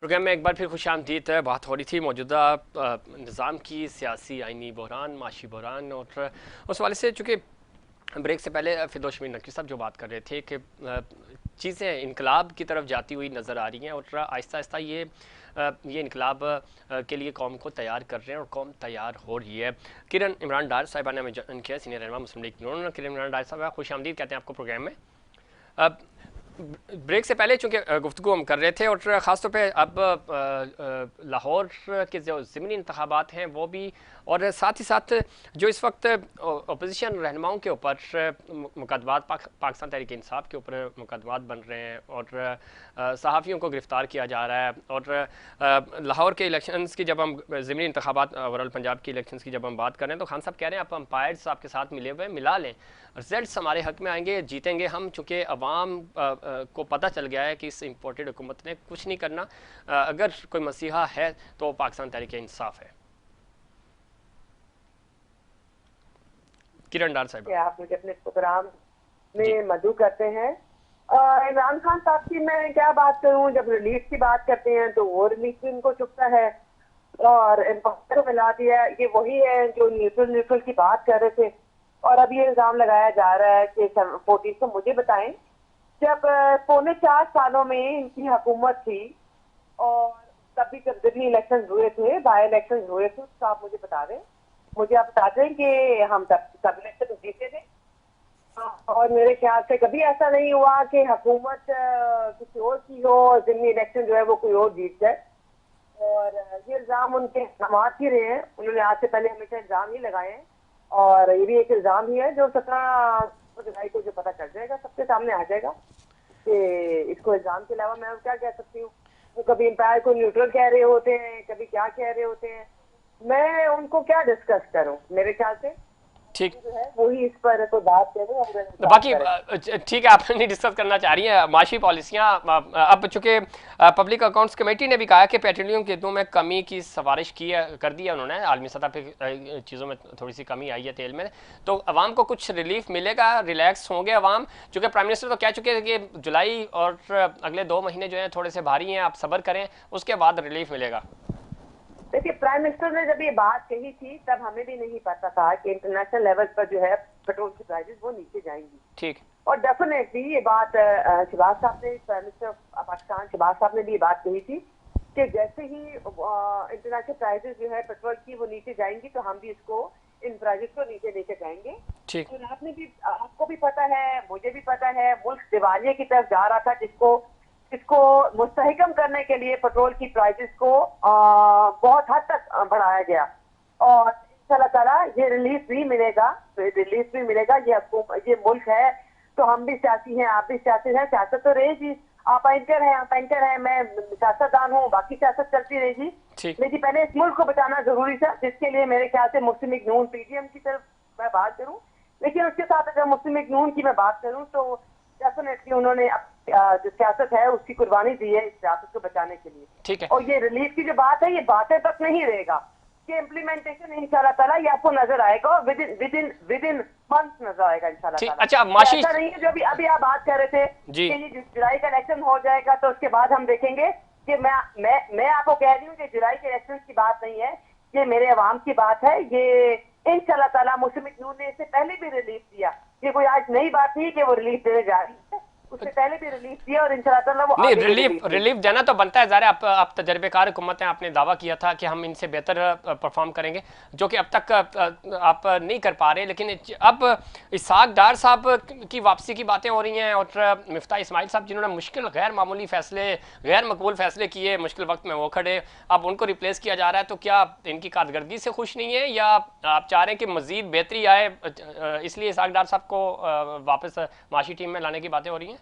Programme में एक बार फिर खुशामदीद है। बात हो रही थी मौजूदा निज़ाम की, सियासी आइनी बहरान, माशी बहरान, और उस वाले से चूँकि ब्रेक से पहले फिरदौश मीर नकवी साहब जो बात कर रहे थे कि चीज़ें इनकलाब की तरफ जाती हुई नज़र आ रही हैं और आहिस्ता आहिस्ता ये इनकलाब के लिए कौम को तैयार कर रहे हैं और कौम तैयार हो रही है। किरण इमरान डार साहिबा ने हमें किया, सीनियर रहनुमा मुस्लिम लीग नून। किरण इमरान डार साहब खुश आमदीद कहते हैं आपको प्रोग्राम में। अब ब्रेक से पहले चूँकि गुफ्तगू हम कर रहे थे और ख़ासतौर पे अब लाहौर के जो ज़मीनी इंतखाबात हैं वो भी, और साथ ही साथ जो इस वक्त अपोजिशन रहनुमाओं के ऊपर मुकदमात पाकिस्तान तहरीक इंसाफ के ऊपर मुकदमात बन रहे हैं और सहाफ़ियों को गिरफ़्तार किया जा रहा है। और लाहौर के इलेक्शंस की जब हम ज़मीनी इंतखाबात ओवरऑल पंजाब के इलेक्शंस की जब हम बात कर रहे हैं तो खान साहब कह रहे हैं आप अंपायर्स आपके साथ मिले हुए मिला लें, रिजल्ट्स हमारे हक में आएंगे, जीतेंगे हम, चूँकि अवाम को पता चल गया है कि इस इम्पोर्टेड हुकूमत ने कुछ नहीं करना। अगर कोई मसीहा है तो पाकिस्तान तहरीक इंसाफ है। किरण डार साहब, आप मुझे अपने प्रोग्राम में मदऊ करते हैं। इमरान खान साहब की मैं क्या बात करूं, जब रिलीफ की बात करते हैं तो वो रिलीफ भी उनको चुपता है और एम्पायर को मिला दिया। ये वही है जो न्यूट्रल की बात कर रहे थे और अब ये इल्जाम लगाया जा रहा है कि 14 को मुझे बताएं जब पौने 4 सालों में इनकी हुकूमत थी और तभी जब दिल्ली इलेक्शन हुए थे, बाई इलेक्शन हुए थे, तो आप मुझे बता दें, मुझे आप बता दें कि हम सब इलेक्शन जीते थे और मेरे ख्याल से कभी ऐसा नहीं हुआ कि हुकूमत किसी और की हो और दिल्ली इलेक्शन जो है वो कोई और जीत जाए। और ये इल्जाम उनके समाज ही रहे हैं, उन्होंने आज से पहले हमेशा इल्जाम ही लगाए हैं और ये भी एक इल्जाम ही है जो 17 जुलाई को जो पता चल जाएगा, सबके सामने आ जाएगा कि इसको इल्जाम के अलावा मैं क्या कह सकती हूँ। वो कभी एम्पायर को न्यूट्रल कह रहे होते हैं, कभी क्या कह रहे होते हैं, मैं उनको क्या डिस्कस करूं। मेरे ख्याल से ठीक जो है वही इस पर कोई बात करें। बाकी ठीक है, आप नहीं डिस्कस करना चाह रही हैं माशी पॉलिसियाँ। अब चूँकि पब्लिक अकाउंट्स कमेटी ने भी कहा कि पेट्रोलियम की कीमतों में कमी की सिफारिश की कर दी है उन्होंने, आलमी सतह पे चीज़ों में थोड़ी सी कमी आई है तेल में, तो अवाम को कुछ रिलीफ मिलेगा, रिलैक्स होंगे अवाम। चूँकि प्राइम मिनिस्टर तो कह चुके हैं कि जुलाई और अगले 2 महीने जो हैं थोड़े से भारी हैं, आप सब्र करें, उसके बाद रिलीफ मिलेगा। देखिए, प्राइम मिनिस्टर ने जब ये बात कही थी तब हमें भी नहीं पता था कि इंटरनेशनल लेवल पर जो है पेट्रोल की प्राइसेस वो नीचे जाएंगी। ठीक, और डेफिनेटली ये बात शहबाज साहब ने, प्राइम मिनिस्टर पाकिस्तान शहबाज साहब ने भी ये बात कही थी कि जैसे ही इंटरनेशनल प्राइसेस जो है पेट्रोल की वो नीचे जाएंगी तो हम भी इसको, इन प्राइसेस को नीचे लेके जाएंगे। ठीक, और आपने भी, आपको भी पता है, मुझे भी पता है, मुल्क दिवालिये की तरफ जा रहा था इसको मुस्तहकम करने के लिए पेट्रोल की प्राइसेस को बहुत हद तक बढ़ाया गया और इंशाल्लाह ताला ये रिलीफ भी मिलेगा, ये मुल्क है तो हम भी सियासी हैं, आप भी सियासी हैं, सियासत तो रहेगी। आप एंकर हैं, मैं सियासतदान हूँ, बाकी सियासत चलती रहेगी, लेकिन पहले इस मुल्क को बचाना जरूरी था, जिसके लिए मेरे ख्याल से मुस्लिम लीग नून पीडीएम की तरफ मैं बात करूँ, लेकिन उसके साथ अगर मुस्लिम लीग नून की मैं बात करूँ तो डेफिनेटली उन्होंने जो सियासत है उसकी कुर्बानी दी है इस सियासत को बचाने के लिए। ठीक है। और ये रिलीफ की जो बात है, ये बातें तक नहीं रहेगा, ये इम्प्लीमेंटेशन इंशाल्लाह ताला ये आपको नजर आएगा, विद इन मंथ नजर आएगा इंशाल्लाह ताला। अच्छा, माशी ऐसा नहीं है जो अभी आप बात कर रहे थे जी, कि ये जुलाई का इलेक्शन हो जाएगा तो उसके बाद हम देखेंगे, कि मैं आपको कह रही हूँ कि जुलाई के इलेक्शन की बात नहीं है, ये मेरे अवाम की बात है। ये इंशाल्लाह ताला मुस्लिम लीग नून ने इससे पहले भी रिलीफ दिया, ये कोई आज नई बात नहीं कि वो रिलीफ देने जा रही है, उससे पहले भी रिलीफ दिया और इंशाल्लाह वो नहीं, रिलीफ देना तो बनता है। ज़ाहिर है आप तजर्बेकार हुकूमत हैं, आपने दावा किया था कि हम इनसे बेहतर परफॉर्म करेंगे, जो कि अब तक आप नहीं कर पा रहे। लेकिन अब इसहाक डार साहब की वापसी की बातें हो रही हैं और मिफ्ता इस्माइल साहब जिन्होंने मुश्किल गैर मामूली फैसले, गैर मकबूल फैसले किए, मुश्किल वक्त में वो खड़े, अब उनको रिप्लेस किया जा रहा है, तो क्या इनकी कारकर्दगी से खुश नहीं है या आप चाह रहे हैं कि मजीद बेहतरी आए, इसलिए इसहाक डार साहब को वापस माशी टीम में लाने की बातें हो रही हैं?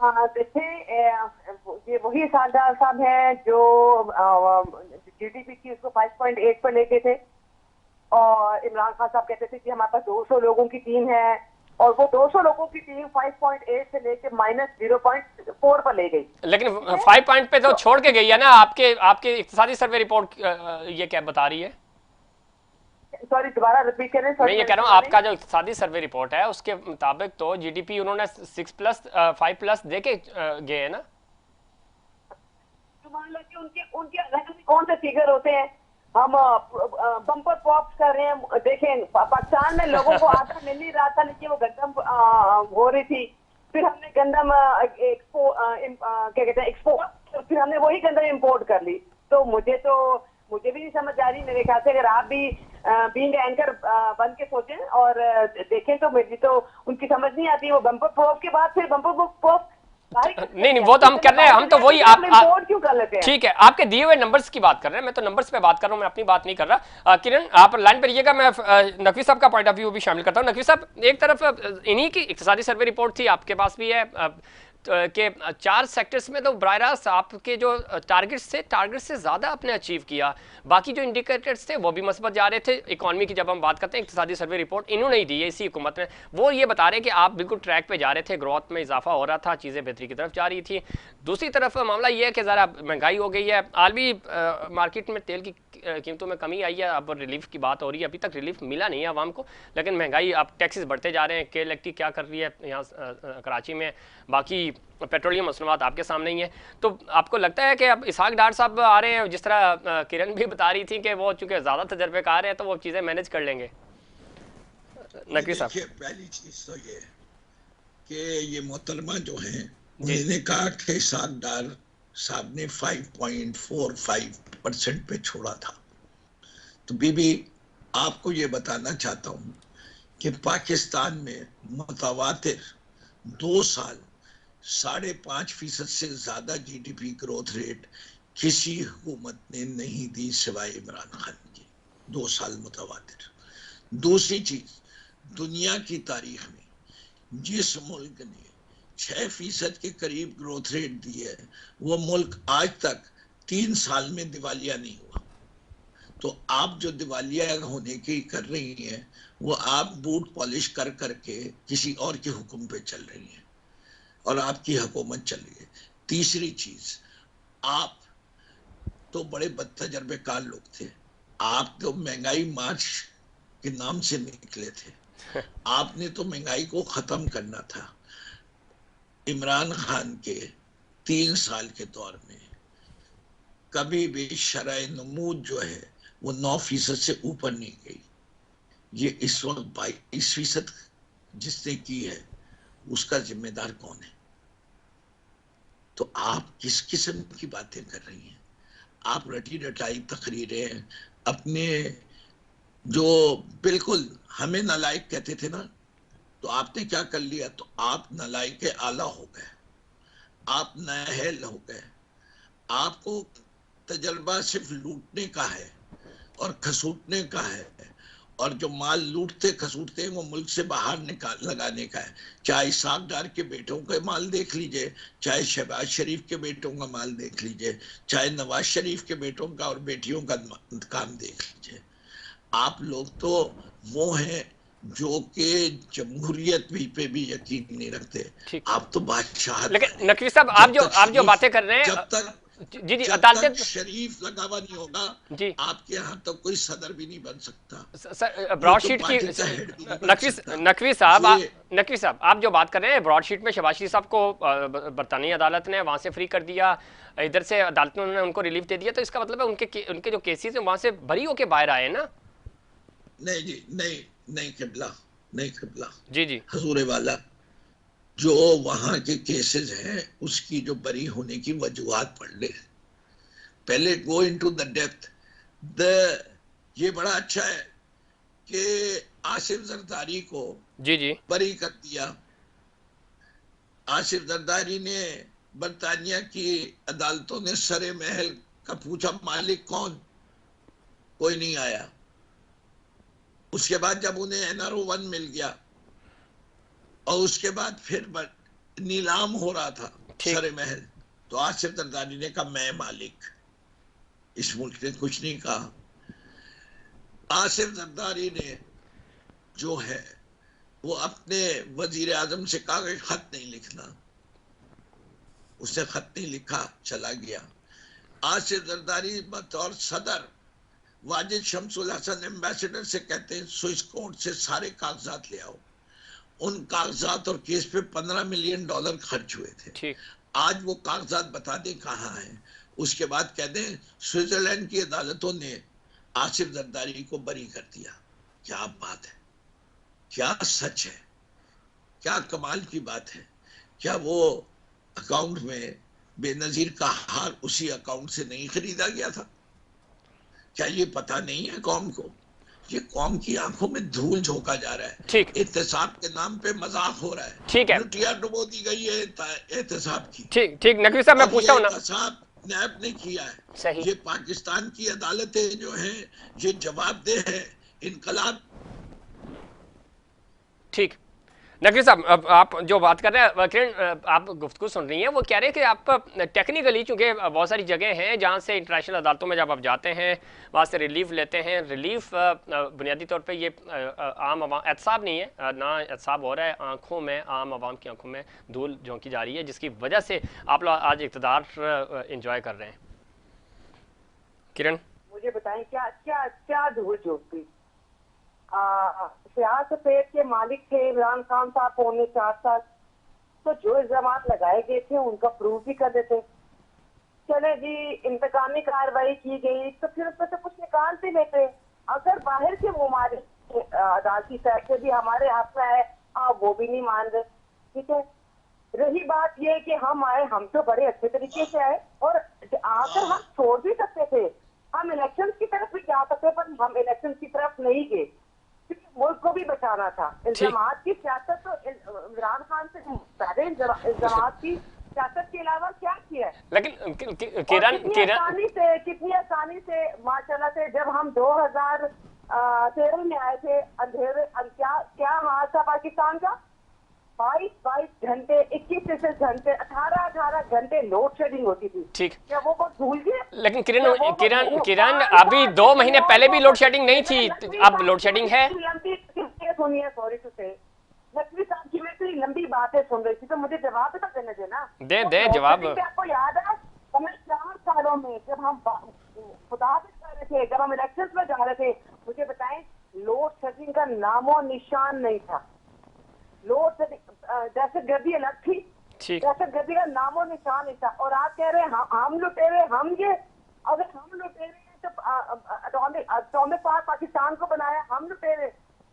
देखिए, ये वही सागदार साहब हैं जो जीडीपी की उसको 5.8 पर लेके थे और इमरान खान साहब कहते थे कि हमारे पास 200 लोगों की टीम है और वो 200 लोगों की टीम 5.8 से लेके -0.4 पर ले गई। लेकिन 5 पॉइंट पे तो छोड़ के गई है ना। आपके इक्तिसादी सर्वे रिपोर्ट ये क्या बता रही है? सॉरी, दोबारा रिपीट करें। मैं ये कह रहा हूँ, आपका जो इक्तिसादी सर्वे रिपोर्ट है उसके मुताबिक तो जीडीपी उन्होंने 6+, 5+ दे के गए हैं ना। मान लो कि उनके उनके अलग कौन से फिगर होते हैं। हम बम्पर पॉप्स कर रहे हैं। देखें पाकिस्तान में लोगों को आटा मिल नहीं रहा था, लेकिन वो गंदम हो रही थी। फिर हमने गंदम क्या कहते हैं एक्सपोर्ट, फिर हमने वही गंदम इम्पोर्ट कर ली। तो मुझे भी नहीं समझ आ रही। मेरे ख्याल से अगर आप भी बीइंग एंकर बन के सोचें और देखें तो मुझे तो उनकी समझ नहीं आती। वो बम्पर पॉप के बाद फिर बम्पर पॉप नहीं वो तो हम कर रहे हैं, हम तो वही इम्पोर्ट क्यों कर लेते हैं? ठीक है, आपके दिए हुए नंबर्स की बात कर रहे हैं, मैं तो नंबर्स पे बात कर रहा हूं, मैं अपनी बात नहीं कर रहा। किरण आप लाइन पर रहिएगा, मैं नकवी साहब का पॉइंट ऑफ व्यू भी शामिल करता हूं। नकवी साहब, एक तरफ इन्हीं की इक्तिसादी सर्वे रिपोर्ट थी, आपके पास भी है कि 4 सेक्टर्स में तो बराह रास्त आपके जो टारगेट्स थे, टारगेट से ज़्यादा आपने अचीव किया। बाकी जो इंडिकेटर्स थे वो भी मस्बत जा रहे थे। इकॉनमी की जब हम बात करते हैं, इक्तिसादी सर्वे रिपोर्ट इन्होंने ही दी है इसी हुकूमत ने, वो ये बता रहे हैं कि आप बिल्कुल ट्रैक पे जा रहे थे, ग्रोथ में इजाफा हो रहा था, चीज़ें बेहतरी की तरफ जा रही थी। दूसरी तरफ मामला ये है कि ज़रा महंगाई हो गई है, आलमी मार्केट में तेल की कीमतों में कमी आई है। अब रिलीफ की बात हो रही है, अभी तक रिलीफ मिला नहीं है आवाम को, लेकिन महंगाई, अब टैक्सेस बढ़ते जा रहे हैं। के इलेक्ट्रिक क्या कर रही है यहाँ कराची में, बाकी पेट्रोलियम मसनूआत आपके सामने ही है। तो आपको लगता है कि अब इसहाक डार साहब आ रहे हैं, जिस तरह किरण भी बता रही थी कि वो चूंकि ज़्यादा तजर्बेकार हैं तो वो चीज़ें मैनेज कर लेंगे? नकवी साहब, पहली चीज तो ये कि ये मोहतरमा जो हैं उन्होंने कहा कि इसहाक डार साहब ने 5.45% पे छोड़ा था। तो बीबी आपको ये बताना चाहता हूँ कि पाकिस्तान में मुतवातिर 2 साल 5.5% से ज्यादा जीडीपी ग्रोथ रेट किसी हुकूमत ने नहीं दी सिवाय इमरान खान की। 2 साल मुतवातिर। दूसरी चीज, दुनिया की तारीख में जिस मुल्क ने 6% के करीब ग्रोथ रेट दी है, वो मुल्क आज तक 3 साल में दिवालिया नहीं हुआ। तो आप जो दिवालिया होने की कर रही हैं, वो आप बूट पॉलिश कर करके किसी और के हुक्म पे चल रही हैं और आपकी हुकूमत चल रही है। तीसरी चीज, आप तो बड़े बदतजर्बेकार लोग थे। आप तो महंगाई मार्च के नाम से निकले थे। आपने तो महंगाई को खत्म करना था। इमरान खान के 3 साल के दौर में कभी भी शरह नमूद जो है वो 9% से ऊपर नहीं गई। ये इस वक्त 22% जिसने की है, उसका जिम्मेदार कौन है? तो आप किस किस्म की बातें कर रही हैं? आप रटी रटाई तकरीरें अपने, जो बिल्कुल हमें नालायक कहते थे ना, तो आपने क्या कर लिया? तो आप नालायक आला हो गए, आप नाअहल हो गए। आपको तजर्बा सिर्फ लूटने का है और खसूटने का है, और जो माल लूटते खसूटते हैं वो मुल्क से बाहर निकाल लगाने का है। चाहे इसहाक डार के बेटों का माल देख लीजिए, चाहे शहबाज शरीफ के बेटों का माल देख लीजिए, चाहे नवाज शरीफ के बेटों का और बेटियों का काम देख लीजिए। आप लोग तो वो हैं जो कि जमहूरियत भी पे भी यकीन नहीं रखते। आप तो बादशाह। लेकिन नकवी साहब, आप जो बातें कर रहे हैं, जब तक जी जब तक शरीफ लगा हुआ नहीं होगा, जी, आपके यहाँ तो कोई सदर भी नहीं बन सकता। ब्रॉडशीट की नकवी साहब आप जो बात कर रहे हैं, ब्रॉडशीट में शहबाज शरीफ साहब को बरतानी अदालत ने वहां से फ्री कर दिया, इधर से अदालत ने उनको रिलीफ दे दिया, तो इसका मतलब है उनके जो केसेस हैं वहां से बरी होके बाहर आए ना? नहीं जी, नहीं किबला, नहीं किबला जी जी, हजूरे वाला, जो वहां के केसेस हैं उसकी जो बरी होने की वजूहत पढ़ ले। पहले गो इनटू द डेप्थ। ये बड़ा अच्छा है कि आसिफ जरदारी को जी बरी कर दिया। आसिफ जरदारी ने बरतानिया की अदालतों ने सरे महल का पूछा मालिक कौन, कोई नहीं आया। उसके बाद जब उन्हें NRO 1 मिल गया और उसके बाद फिर नीलाम हो रहा था सरे महल, तो आसिफ जरदारी ने कहा मैं मालिक। इस मुल्क ने कुछ नहीं कहा। आसिफ जरदारी ने जो है वो अपने वजीर आजम से कहा कि खत नहीं लिखना। उसने खत नहीं लिखा, चला गया। आसिफ जरदारी बतौर सदर वाजिद शमसुल हसन एम्बेसडर से कहते हैं स्विस कोर्ट से सारे कागजात ले आओ। उन कागजात और केस पे $15 मिलियन खर्च हुए थे। आज वो कागजात बता दें कहाँ हैं। उसके बाद कहते हैं स्विट्जरलैंड की अदालतों ने आसिफ जरदारी को बरी कर दिया। क्या बात है, क्या सच है, क्या कमाल की बात है। क्या वो अकाउंट में बेनजीर का हार उसी अकाउंट से नहीं खरीदा गया था? क्या ये पता नहीं है कौम को? ये कौम की आंखों में धूल झोंका जा रहा है। ठीक एहतसाब के नाम पे मजाक हो रहा है, ठीक है, लुटिया डुबो दी गई है एहतसाब की। ठीक ठीक नकवी साहब मैं और पूछता ये हूँ ना। एहतसाब नैब ने किया है। सही, ये पाकिस्तान की अदालतें जो हैं ये जवाबदेह है। इनकलाब ठीक नकवी साहब, अब आप जो बात कर रहे हैं किरण, आप गुफ्तगू सुन रही हैं, वो कह रहे हैं कि आप टेक्निकली, चूंकि बहुत सारी जगह हैं जहाँ से इंटरनेशनल अदालतों में जब आप जाते हैं वहाँ से रिलीफ लेते हैं, रिलीफ बुनियादी तौर पे ये आम आवाम, एहतसाब नहीं है ना, एहतसाब हो रहा है आंखों में, आम आवाम की आंखों में धूल झोंकी जा रही है, जिसकी वजह से आप लोग आज इक़्तिदार इंजॉय कर रहे हैं। किरण, मुझे बताएं क्या क्या क्या धूल झोंकती। सियाह सफेद के मालिक थे इमरान खान साहब पौने 4 साल, तो जो इल्जाम लगाए गए थे उनका प्रूफ भी कर देते। चले जी, इंतकामी कार्रवाई की गई तो फिर उसमें से कुछ निकाल भी लेते। अगर बाहर के ममालिक अदालती फैसले भी हमारे हाथ में है, वो भी नहीं मान रहे। ठीक है, रही बात ये कि हम आए, हम तो बड़े अच्छे तरीके से आए और आकर हम छोड़ भी सकते थे, हम इलेक्शन की तरफ भी जा सकते, पर हम इलेक्शन की तरफ नहीं गए, मुल्क को भी बचाना था। इल्जामात की सियासत तो इमरान खान से पहले इल्जामात की सियासत के अलावा क्या किया है? लेकिन किरण कितनी आसानी से माशाल्लाह से जब हम 2013 में आए थे, अंधेरे क्या क्या हाल था पाकिस्तान का? 22 घंटे, 21 घंटे, 18 घंटे लोड शेडिंग होती थी। ठीक, क्या वो बहुत भूल गए? लेकिन किरण अभी 2 महीने पहले भी लोड शेडिंग नहीं थी, अब लोड शेडिंग है। सुनिए, सॉरी टू से, नकवी साहब की मैं इतनी लंबी बातें सुन रही थी, तो मुझे जवाब तो देने देना। दे जवाब। आपको याद है हमें 4 सालों में जब हम खुदा कर रहे थे, जब हम इलेक्शन में जा रहे थे, मुझे बताएं लोड शेडिंग का नामो निशान नहीं था। लोड शेडिंग, दहशतगर्दी अलग थी, दहशतगर्दी का नामो निशान नहीं था। और आप कह रहे हैं हम लुटेरे, हम ये, अगर हम लुटेरे हैं तो अटॉमिक पावर पाकिस्तान को बनाया, हम लुटेरे,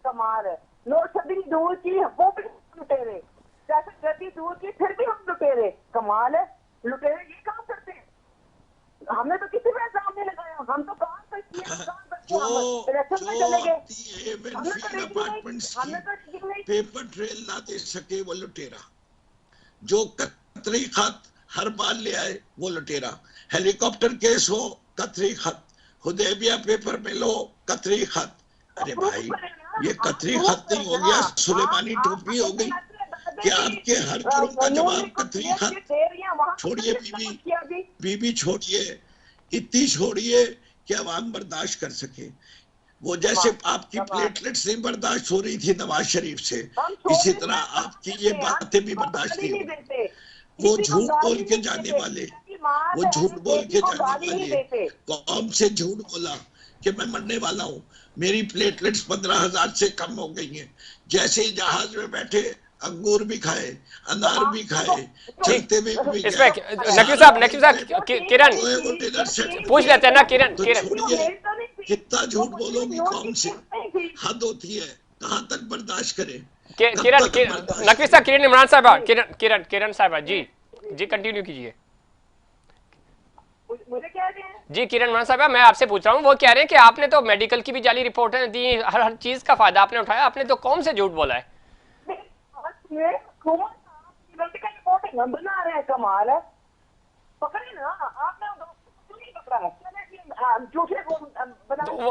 कमाल है। लोड शेडिंग दूर की, वो भी लुटेरे, दहशतगर्दी दूर की, फिर भी हम लुटेरे, कमाल है। लुटेरे ये काम करते हैं, हमने तो किसी पे इल्जाम नहीं लगाया, हम तो काम पर इलेक्शन में चले गए, हमने तो पेपर ट्रेल ना दे सके वो लुटेरा। जो कतरी खत हर बार ले आए वो लुटेरा। हेलीकॉप्टर केस हो कतरी खत, हुदैबिया पेपर में लो कतरी खत। अरे भाई ये कतरी खत नहीं हो गया, सुलेमानी टोपी हो गई कि आपके हर जुर्म का जवाब कतरी खत। छोड़िए बीबी छोड़िए, इतनी छोड़िए कि अवाम बर्दाश्त कर सके। वो जैसे आपकी प्लेटलेट्स नहीं बर्दाश्त हो रही थी नवाज शरीफ से, इसी तरह आपकी ये बातें भी बर्दाश्त नहीं होगी। वो झूठ बोल के जाने वाले, वो झूठ बोल के जाने वाले, कौम से झूठ बोला कि मैं मरने वाला हूँ, मेरी प्लेटलेट्स 15,000 से कम हो गई हैं। जैसे ही जहाज में बैठे अंगूर भी खाए, अनार भी खाए, चलते हुए भी इसमें नकवी साहब किरण पूछ लेते हैं ना। किरण कितना झूठ बोलोगी कौम से, हद होती है, कहाँ तक बर्दाश्त करें। किरण नकवी साहब, किरण इमरान साहबा, किरण साहबा जी कंटिन्यू कीजिए। मुझे कह रहे हैं जी किरण इमरान साहबा, मैं आपसे पूछ रहा हूँ, वो कह रहे हैं कि आपने तो मेडिकल की भी जाली रिपोर्टें दी, हर चीज का फायदा आपने उठाया, आपने तो कौन से झूठ बोला है? बना रहे हैं, कमाल है। पकड़े ना आपने, नहीं पकड़ा है।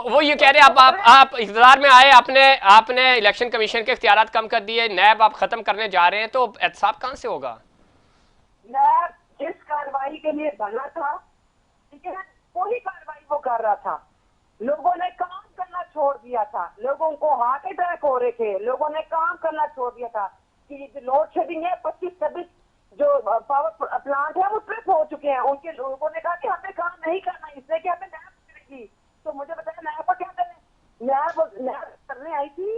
वो ये कह रहे हैं आप इक़्तिदार में आए, आपने इलेक्शन कमीशन के इख्तियारात कम कर दिए, नैब आप खत्म करने जा रहे हैं, तो एहतसाब कहां से होगा? नैब जिस कार्रवाई के लिए बना था, ठीक है, वही कार्रवाई वो कर रहा था। लोगों ने काम करना छोड़ दिया था, लोगों को हार्ट अटैक हो रहे थे, लोगों ने काम करना छोड़ दिया था कि लोड शेडिंग है, 25-26 जो पावर प्लांट है वो ट्रिप हो चुके हैं। उनके लोगों ने कहा कि हमें काम नहीं करना, इसलिए कि हमें नैब करेगी। तो मुझे बताया नैब को क्या करने, नैब करने आई थी,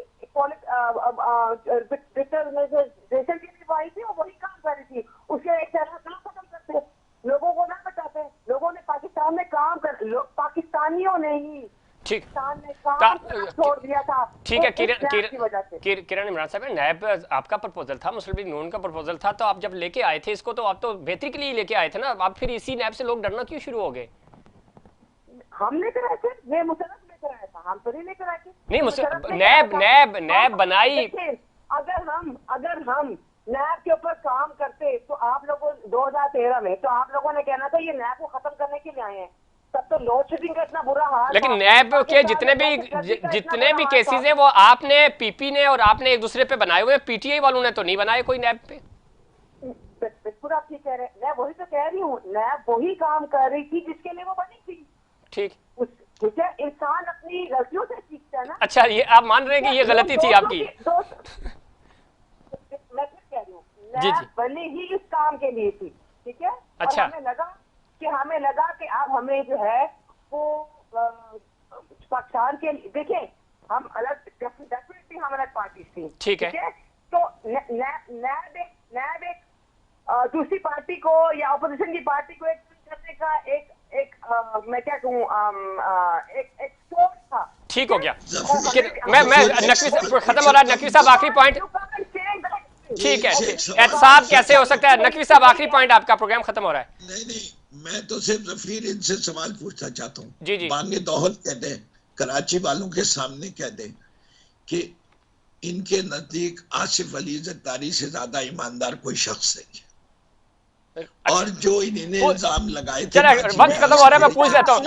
डिजिटलाइजेशन के लिए वो आई थी और वही काम कर रही थी। उसके एक तरह काम खत्म करते, लोगों को ना बचाते, लोगों ने ठीक है, तो इस नैब की वजह से किरण इमरान साहब, नैब आपका प्रपोजल था, मुस्लिम लीग नून का प्रपोजल था, तो आप जब लेके आए थे इसको तो आप तो बेहतरी के लिए लेके आए थे ना, आप फिर इसी नैब से लोग डरना क्यों शुरू हो गए? हम लेकर आए थे, ये मुशर्रफ लेकर आया था, हम तो नहीं लेकर आए थे। नहीं, मुशर्रफ लेकर आया था। नैब बनाई। देखिए, अगर हम नैब के ऊपर काम करते तो आप लोगों 2013 में तो आप लोगों ने कहना था ये नैब को खत्म करने के लिए आए हैं, तब तो लोड शेडिंग का इतना बुरा हाल लेकिन था। नैब के जितने पाकिस्तान भी में केसेस हैं वो आपने, पीपी ने और आपने एक दूसरे पे बनाए हुए, पीटीआई वालों ने तो नहीं बनाए कोई नैब पे। बिल्कुल आप ठीक कह रहे हैं, मैं वही तो कह रही हूँ, नैब वही काम कर रही थी जिसके लिए वो बनी थी। ठीक, ठीक है, इंसान अपनी गलतियों से सीखता है ना। अच्छा, ये आप मान रहे हैं कि ये गलती थी आपकी? मैं फिर कह रही हूँ, जी, नैब जी। बनी ही इस काम के लिए थी, ठीक है। अच्छा। और हमें लगा कि अब हमें जो है वो पाकिस्तान के देखिए, हम अलग, डेफिनेटली हम अलग पार्टी थी, ठीक है। तो नैब एक दूसरी पार्टी को या ऑपोजिशन की पार्टी को एक करने का मैं क्या कहूँ, एक सोच था। ठीक हो गया। मैं नकवी साहब, खत्म हो रहा है, नकवी साहब आखिरी पॉइंट। ठीक है, एहतसाब कैसे हो सकता है? नकवी साहब आखिरी पॉइंट, आपका प्रोग्राम खत्म हो रहा है। नहीं, मैं तो सिर्फ जफीर इनसे सवाल पूछना चाहता हूँ। जी, जी। बांगे दौहल कह दें, कराची वालों के सामने कह दें कि इनके नजदीक आसिफ अली जरदारी से ज्यादा ईमानदार कोई शख्स नहीं है। और जो इन्हें इल्जाम लगाए थे, वक्त खत्म हो रहा है, मैं पूछ लेता हूँ,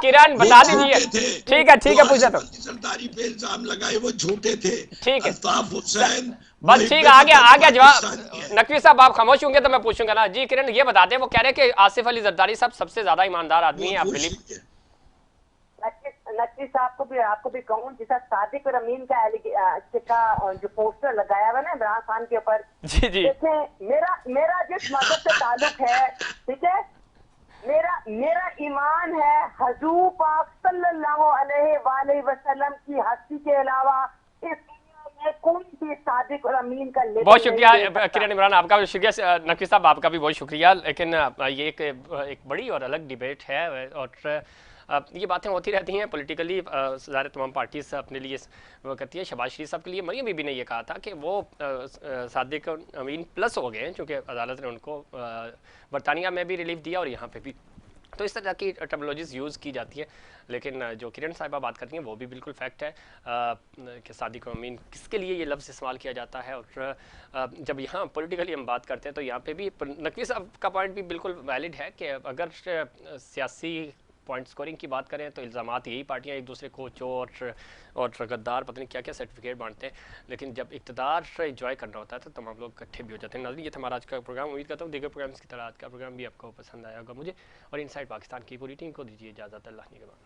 किरण बता दीजिए। ठीक है, पूछ लेता हूँ। जरदारी पे इल्जाम लगाए वो झूठे थे। ठीक है, अल्ताफ हुसैन, बस ठीक है, आ गया जवाब। नकवी साहब आप खामोश होंगे तो मैं पूछूंगा ना। जी किरण, ये बता दें, वो कह रहे हैं कि आसिफ अली जरदारी साहब सबसे ज्यादा ईमानदार आदमी है, आप बिलीव? नकवी साहब को भी, आपको भी कहूँ, जैसा सादिक और अमीन का जो पोस्टर लगाया हुआ ना इमरान खान के ऊपर, जी, जी। देखें, मेरा जिस मजहब से ताल्लुक है, ठीक है, मेरा ईमान है हुजूर पाक सल्लल्लाहु अलैहि वसल्लम की हस्ती के अलावा इस दुनिया में कोई भी सादिक और अमीन का लेबल बहुत शुक्रिया नहीं दे सकता। किरण इमरान, आपका भी शुक्रिया। नकवी साहब आपका भी बहुत शुक्रिया। लेकिन ये एक बड़ी और अलग डिबेट है, और ये बातें होती रहती हैं पॉलिटिकली, ज़ाहिर तमाम पार्टीज अपने लिए वो करती है। शहबाज शरीफ साहब के लिए मरियम बीबी ने ये कहा था कि वो सादिक अमीन प्लस हो गए हैं, चूँकि अदालत ने उनको बरतानिया में भी रिलीफ दिया और यहाँ पे भी, तो इस तरह की टर्मिनोलॉजीज यूज़ की जाती है। लेकिन जो किरण साहिबा बात करती हैं वो भी बिल्कुल फैक्ट है कि सादिक अमीन किसके लिए ये लफ्ज़ इस्तेमाल किया जाता है। और जब यहाँ पॉलिटिकली हम बात करते हैं तो यहाँ पे भी नकवी साहब का पॉइंट भी बिल्कुल वैलिड है कि अगर सियासी पॉइंट स्कोरिंग की बात करें तो इल्ज़ामात यही पार्टियां एक दूसरे को चोर और गद्दार पता नहीं क्या क्या सर्टिफिकेट बांटते हैं, लेकिन जब इक़्तिदार एंजॉय करना होता है तो तमाम लोग इकट्ठे भी हो जाते हैं। नाज़रीन, ये था हमारा आज का प्रोग्राम। उम्मीद करता हूँ दीगर प्रोग्राम्स की तरह आज का प्रोग्राम भी आपको पसंद आया होगा। मुझे और इनसाइड पाकिस्तान की पूरी टीम को दीजिए इजाज़त। अल्लाह निगहबान।